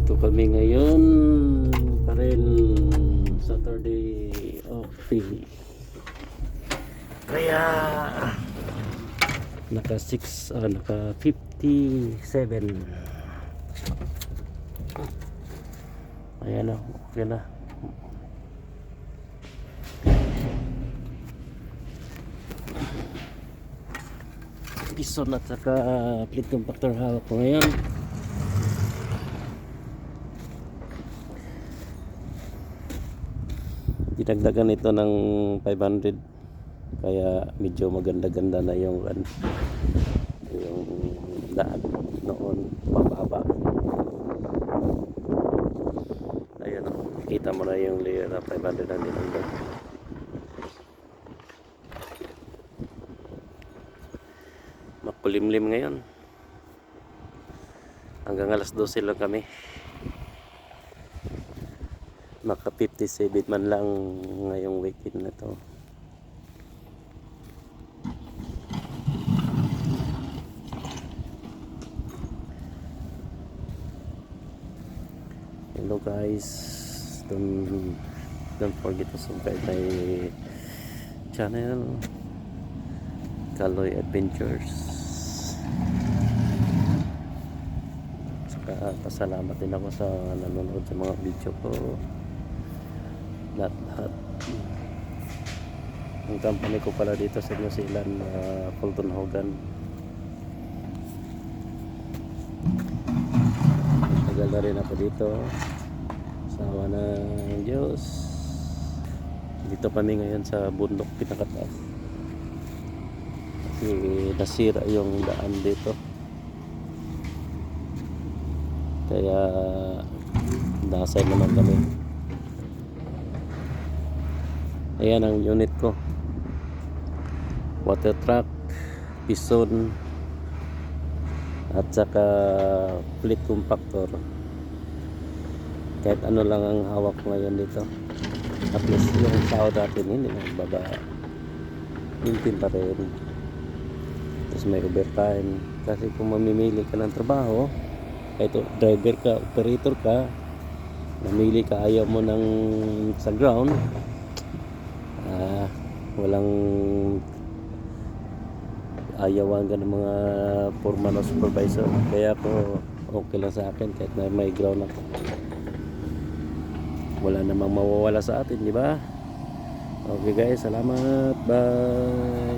Dito kami ngayon pa rin, Saturday okay. Kaya naka 57. Ayan na, okay na. Piston at saka plate compactor hawak ko ngayon. Dinagdagan ito ng 500, kaya medyo maganda-ganda na yung daan noon pababa. Ayan o, kita mo na yung layer na 500 na dinagdag. Makulimlim ngayon, hanggang alas 12 lang kami. Maka 57 man lang ngayong weekend na to. Hello guys, don't forget to subscribe my channel, Kaloy Adventures. Saka pasalamat din ako sa nanonood sa mga video ko, lahat. Ang company ko pala dito sa New Zealand, Fulton Hogan. Tagal na rin ako dito, sawa ng Diyos. Dito kami ngayon sa bundok pinakataas kasi nasira yung daan dito, kaya nasay naman kami. Ayan ang unit ko, water truck, piston at saka plate compactor. Kahit ano lang ang hawak ko ngayon dito, at least yung sahod natin hindi nagbaba, maintain pa rin. Tapos may overtime, kasi kung mamimili ka ng trabaho, kahit driver ka, operator ka, namili ka, ayaw mo ng sa ground, walang ayawan ka ng mga foreman o supervisor. Kaya ako okay lang sa akin kahit na may ground ako, wala namang mawawala sa atin, di ba? Okay guys, salamat, bye.